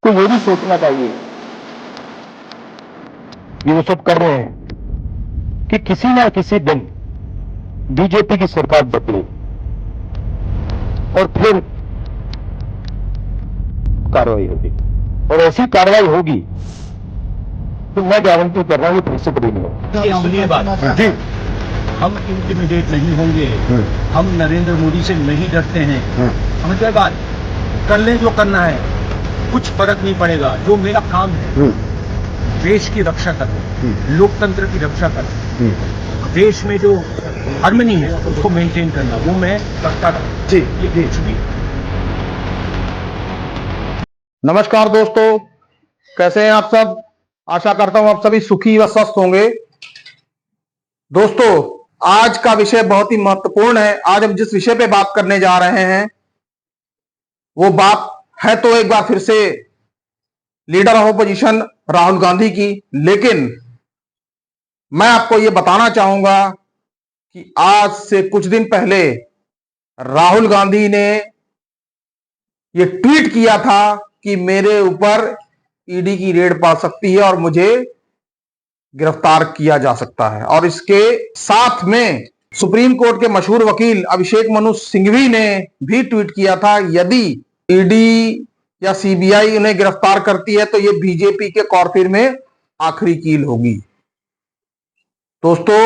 तो वो भी सोचना चाहिए ये वो सब कर रहे हैं कि किसी ना किसी दिन बीजेपी की सरकार बदले और फिर कार्रवाई होगी, और ऐसी कार्रवाई होगी तो मैं गारंटी कर रहा हूं फिर से कभी नहीं होगा। जी, हम इंटिमिडेट नहीं होंगे, हम नरेंद्र मोदी से नहीं डरते हैं। समझ गए बात? कर लें जो करना है, कुछ फर्क नहीं पड़ेगा। जो मेरा काम है देश की रक्षा करना, लोकतंत्र की रक्षा करना, देश में जो हार्मनी है उसको मेंटेन करना, वो मैं करता रहूं। जी ये कुछ भी। नमस्कार दोस्तों, कैसे हैं आप सब। आशा करता हूं आप सभी सुखी व स्वस्थ होंगे। दोस्तों, आज का विषय बहुत ही महत्वपूर्ण है। आज हम जिस विषय पे बात करने जा रहे हैं वो बात है तो एक बार फिर से leader of opposition Rahul Gandhi की, लेकिन मैं आपको यह बताना चाहूंगा कि आज से कुछ दिन पहले राहुल गांधी ने यह ट्वीट किया था कि मेरे ऊपर ईडी की रेड पड़ सकती है और मुझे गिरफ्तार किया जा सकता है। और इसके साथ में सुप्रीम कोर्ट के मशहूर वकील अभिषेक मनु सिंघवी ने भी ट्वीट किया था, यदि ईडी या सीबीआई उन्हें गिरफ्तार करती है तो यह बीजेपी के कॉरफिर में आखिरी कील होगी। दोस्तों,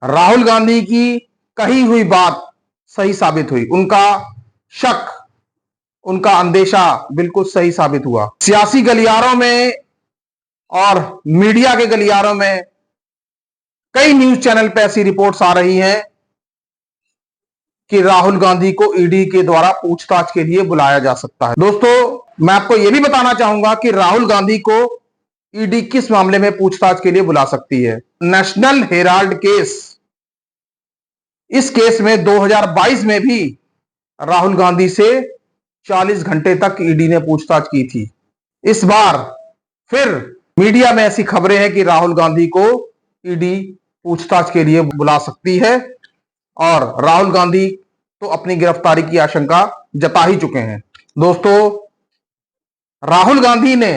राहुल गांधी की कही हुई बात सही साबित हुई। उनका शक, उनका अंदेशा बिल्कुल सही साबित हुआ। सियासी गलियारों में और मीडिया के गलियारों में कई न्यूज चैनल पर ऐसी रिपोर्ट्स आ रही हैं कि राहुल गांधी को ईडी के द्वारा पूछताछ के लिए बुलाया जा सकता है। दोस्तों, मैं आपको यह भी बताना चाहूंगा कि राहुल गांधी को ईडी किस मामले में पूछताछ के लिए बुला सकती है। नेशनल हेराल्ड केस, इस केस में 2022 में भी राहुल गांधी से 40 घंटे तक ईडी ने पूछताछ की थी। इस बार फिर मीडिया में ऐसी खबरें हैं कि राहुल गांधी को ईडी पूछताछ के लिए बुला सकती है और राहुल गांधी तो अपनी गिरफ्तारी की आशंका जता ही चुके हैं। दोस्तों, राहुल गांधी ने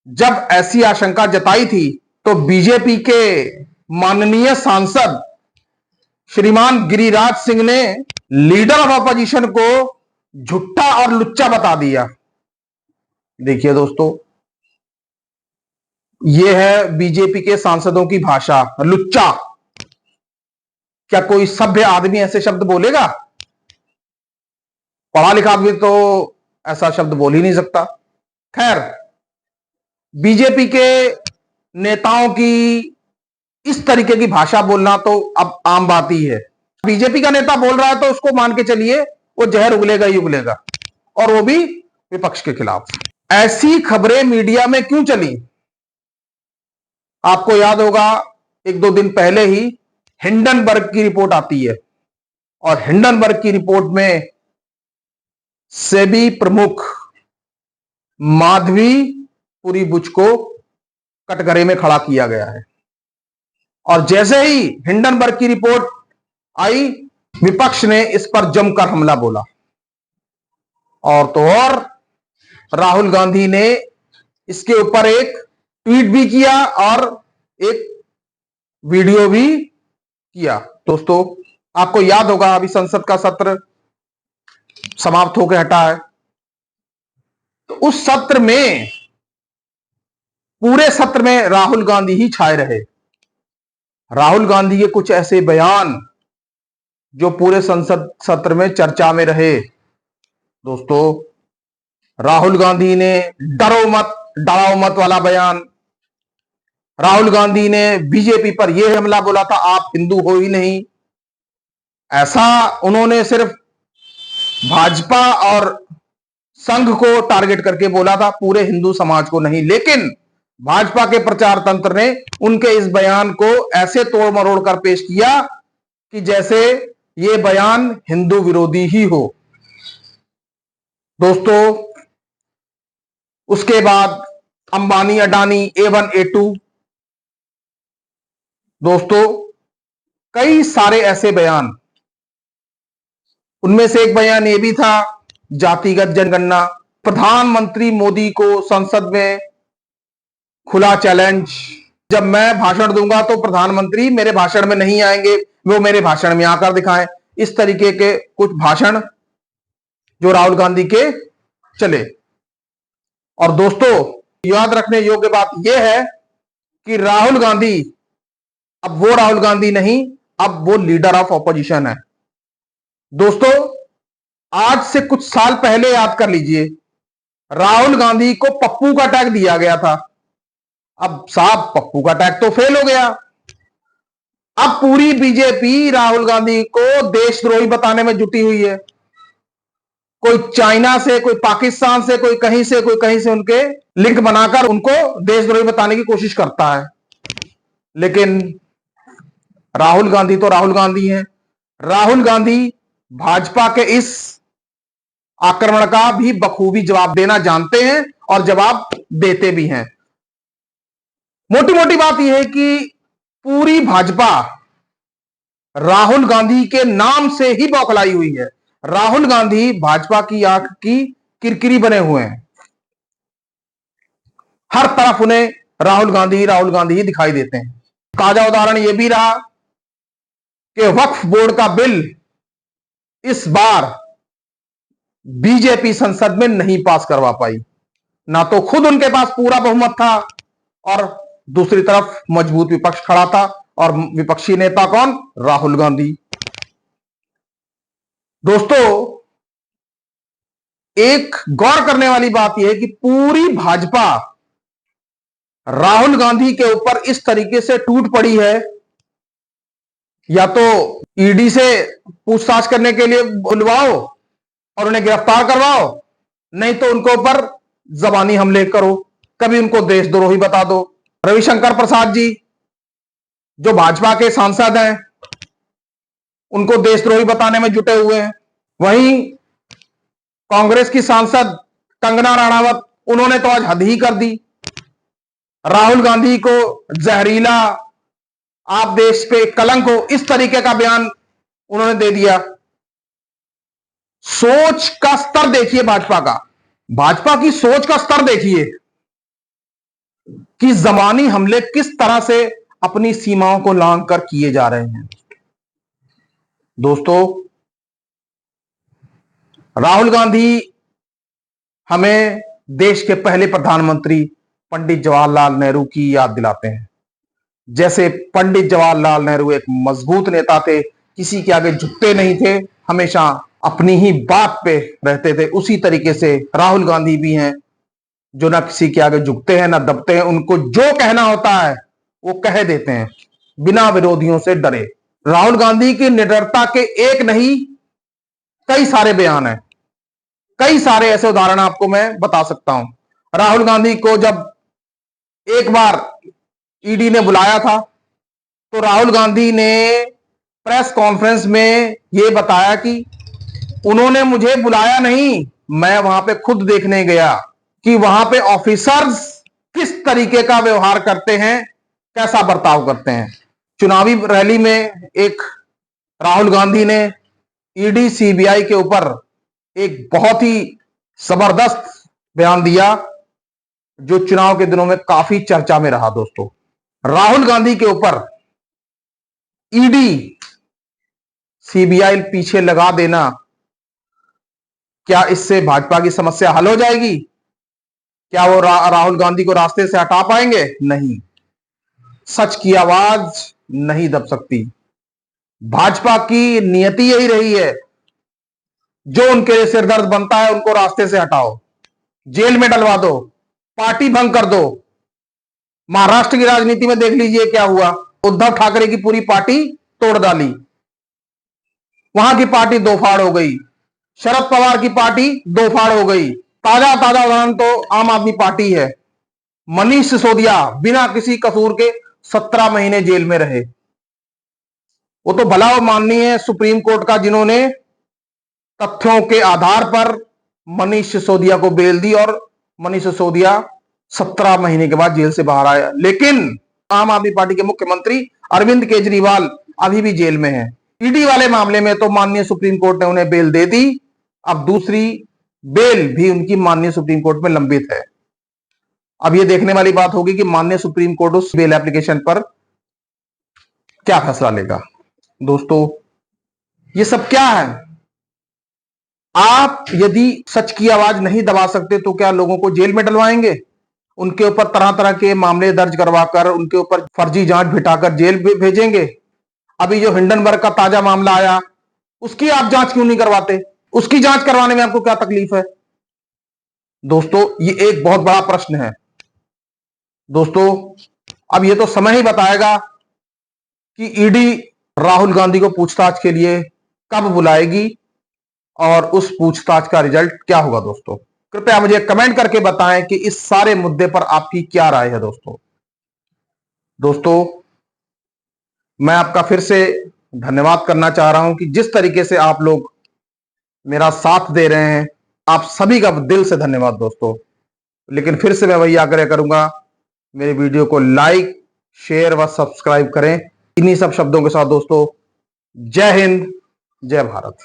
जब ऐसी आशंका जताई थी तो बीजेपी के माननीय सांसद श्रीमान गिरिराज सिंह ने लीडर ऑफ अपोजिशन को झूठा और लुच्चा बता दिया। देखिए दोस्तों, यह है बीजेपी के सांसदों की भाषा, लुच्चा। क्या कोई सभ्य आदमी ऐसे शब्द बोलेगा? पढ़ा लिखा आदमी तो ऐसा शब्द बोल ही नहीं सकता। खैर, बीजेपी के नेताओं की इस तरीके की भाषा बोलना तो अब आम बात ही है। बीजेपी का नेता बोल रहा है तो उसको मान के चलिए वो जहर उगलेगा ही उगलेगा, और वो भी विपक्ष के खिलाफ। ऐसी खबरें मीडिया में क्यों चली? आपको याद होगा, एक दो दिन पहले ही हिंडनबर्ग की रिपोर्ट आती है और हिंडनबर्ग की रिपोर्ट में सेबी प्रमुख माधवी पुरी बुच को कटघरे में खड़ा किया गया है। और जैसे ही हिंडनबर्ग की रिपोर्ट आई, विपक्ष ने इस पर जमकर हमला बोला। और तो और राहुल गांधी ने इसके ऊपर एक ट्वीट भी किया और एक वीडियो भी किया। दोस्तों, आपको याद होगा, अभी संसद का सत्र समाप्त होकर हटा है, तो उस सत्र में, पूरे सत्र में राहुल गांधी ही छाए रहे। राहुल गांधी के कुछ ऐसे बयान जो पूरे संसद सत्र में चर्चा में रहे। दोस्तों, राहुल गांधी ने डरो मत डराओ मत वाला बयान, राहुल गांधी ने बीजेपी पर यह हमला बोला था, आप हिंदू हो ही नहीं। ऐसा उन्होंने सिर्फ भाजपा और संघ को टारगेट करके बोला था, पूरे हिंदू समाज को नहीं। लेकिन भाजपा के प्रचार तंत्र ने उनके इस बयान को ऐसे तोड़ मरोड़ कर पेश किया कि जैसे यह बयान हिंदू विरोधी ही हो। दोस्तों, उसके बाद अंबानी अडानी A1 A2, दोस्तों कई सारे ऐसे बयान। उनमें से एक बयान यह भी था, जातिगत जनगणना प्रधानमंत्री मोदी को संसद में खुला चैलेंज, जब मैं भाषण दूंगा तो प्रधानमंत्री मेरे भाषण में नहीं आएंगे, वो मेरे भाषण में आकर दिखाएं। इस तरीके के कुछ भाषण जो राहुल गांधी के चले। और दोस्तों, याद रखने योग्य बात यह है कि राहुल गांधी अब वो राहुल गांधी नहीं, अब वो लीडर ऑफ ऑपोजिशन है। दोस्तों, आज से कुछ साल पहले याद कर लीजिए, राहुल गांधी को पप्पू का टैग दिया गया था। अब साहब, पप्पू का टैग तो फेल हो गया। अब पूरी बीजेपी राहुल गांधी को देशद्रोही बताने में जुटी हुई है। कोई चाइना से, कोई पाकिस्तान से, कोई कहीं से, कोई कहीं से उनके लिंक बनाकर उनको देशद्रोही बताने की कोशिश करता है। लेकिन राहुल गांधी तो राहुल गांधी हैं। राहुल गांधी भाजपा के इस आक्रमण का भी बखूबी जवाब देना जानते हैं और जवाब देते भी हैं। मोटी मोटी बात यह है कि पूरी भाजपा राहुल गांधी के नाम से ही बौखलाई हुई है। राहुल गांधी भाजपा की आंख की किरकिरी बने हुए हैं। हर तरफ उन्हें राहुल गांधी ही दिखाई देते हैं। ताजा उदाहरण यह भी रहा कि वक्फ बोर्ड का बिल इस बार बीजेपी संसद में नहीं पास करवा पाई। ना तो खुद उनके पास पूरा बहुमत था और दूसरी तरफ मजबूत विपक्ष खड़ा था, और विपक्षी नेता कौन? राहुल गांधी। दोस्तों, एक गौर करने वाली बात यह है कि पूरी भाजपा राहुल गांधी के ऊपर इस तरीके से टूट पड़ी है, या तो ईडी से पूछताछ करने के लिए बुलवाओ और उन्हें गिरफ्तार करवाओ, नहीं तो उनके ऊपर जबानी हमले करो, कभी उनको देशद्रोही बता दो। रविशंकर प्रसाद जी जो भाजपा के सांसद हैं, उनको देशद्रोही बताने में जुटे हुए हैं। वहीं कांग्रेस की सांसद कंगना रणावत, उन्होंने तो आज हद ही कर दी। राहुल गांधी को जहरीला, आप देश पे कलंक हो, इस तरीके का बयान उन्होंने दे दिया। सोच का स्तर देखिए भाजपा की सोच का स्तर देखिए कि जबानी हमले किस तरह से अपनी सीमाओं को लांघ कर किए जा रहे हैं। दोस्तों, राहुल गांधी हमें देश के पहले प्रधानमंत्री पंडित जवाहरलाल नेहरू की याद दिलाते हैं। जैसे पंडित जवाहरलाल नेहरू एक मजबूत नेता थे, किसी के आगे झुकते नहीं थे, हमेशा अपनी ही बात पे रहते थे, उसी तरीके से राहुल गांधी भी हैं, जो ना किसी के आगे झुकते हैं ना दबते हैं। उनको जो कहना होता है वो कह देते हैं, बिना विरोधियों से डरे। राहुल गांधी की निडरता के एक नहीं, कई सारे बयान हैं, कई सारे ऐसे उदाहरण आपको मैं बता सकता हूं। राहुल गांधी को जब एक बार ईडी ने बुलाया था, तो राहुल गांधी ने प्रेस कॉन्फ्रेंस में यह बताया कि उन्होंने मुझे बुलाया नहीं, मैं वहां पे खुद देखने गया कि वहां पे ऑफिसर्स किस तरीके का व्यवहार करते हैं, कैसा बर्ताव करते हैं। चुनावी रैली में एक राहुल गांधी ने ईडी सीबीआई के ऊपर एक बहुत ही जबरदस्त बयान दिया, जो चुनाव के दिनों में काफी चर्चा में रहा। दोस्तों, राहुल गांधी के ऊपर ईडी सीबीआई पीछे लगा देना, क्या इससे भाजपा की समस्या हल हो जाएगी? क्या वो राहुल गांधी को रास्ते से हटा पाएंगे? नहीं, सच की आवाज नहीं दब सकती। भाजपा की नियति यही रही है, जो उनके लिए सिरदर्द बनता है उनको रास्ते से हटाओ, जेल में डलवा दो, पार्टी भंग कर दो। महाराष्ट्र की राजनीति में देख लीजिए क्या हुआ, उद्धव ठाकरे की पूरी पार्टी तोड़ डाली, वहां की पार्टी दो फाड़ हो गई, शरद पवार की पार्टी दो फाड़ हो गई। ताजा उदाहरण तो आम आदमी पार्टी है। मनीष सिसोदिया बिना किसी कसूर के 17 महीने जेल में रहे। वो तो भला वो माननीय सुप्रीम कोर्ट का, जिन्होंने तथ्यों के आधार पर मनीष सिसोदिया को बेल दी और मनीष सिसोदिया 17 महीने के बाद जेल से बाहर आया। लेकिन आम आदमी पार्टी के मुख्यमंत्री अरविंद केजरीवाल अभी भी जेल में हैं। ईडी वाले मामले में तो माननीय सुप्रीम कोर्ट ने उन्हें बेल दे दी। अब दूसरी बेल भी उनकी माननीय सुप्रीम कोर्ट में लंबित है। अब यह देखने वाली बात होगी कि माननीय सुप्रीम कोर्ट उस बेल एप्लीकेशन पर क्या फैसला लेगा। दोस्तों, ये सब क्या है? आप यदि सच की आवाज नहीं दबा सकते तो क्या लोगों को जेल में डलवाएंगे? उनके ऊपर तरह तरह के मामले दर्ज करवाकर उनके ऊपर फर्जी जांच बिठाकर जेल भेजेंगे? अभी जो हिंडनबर्ग का ताजा मामला आया, उसकी आप जांच क्यों नहीं करवाते? उसकी जांच करवाने में आपको क्या तकलीफ है? दोस्तों, ये एक बहुत बड़ा प्रश्न है। दोस्तों, अब ये तो समय ही बताएगा कि ईडी राहुल गांधी को पूछताछ के लिए कब बुलाएगी और उस पूछताछ का रिजल्ट क्या होगा। दोस्तों, कृपया मुझे कमेंट करके बताएं कि इस सारे मुद्दे पर आपकी क्या राय है। दोस्तों, मैं आपका फिर से धन्यवाद करना चाह रहा हूं कि जिस तरीके से आप लोग मेरा साथ दे रहे हैं, आप सभी का दिल से धन्यवाद दोस्तों। लेकिन फिर से मैं वही आग्रह करूंगा, मेरे वीडियो को लाइक, शेयर व सब्सक्राइब करें। इन्हीं सब शब्दों के साथ दोस्तों, जय हिंद, जय भारत।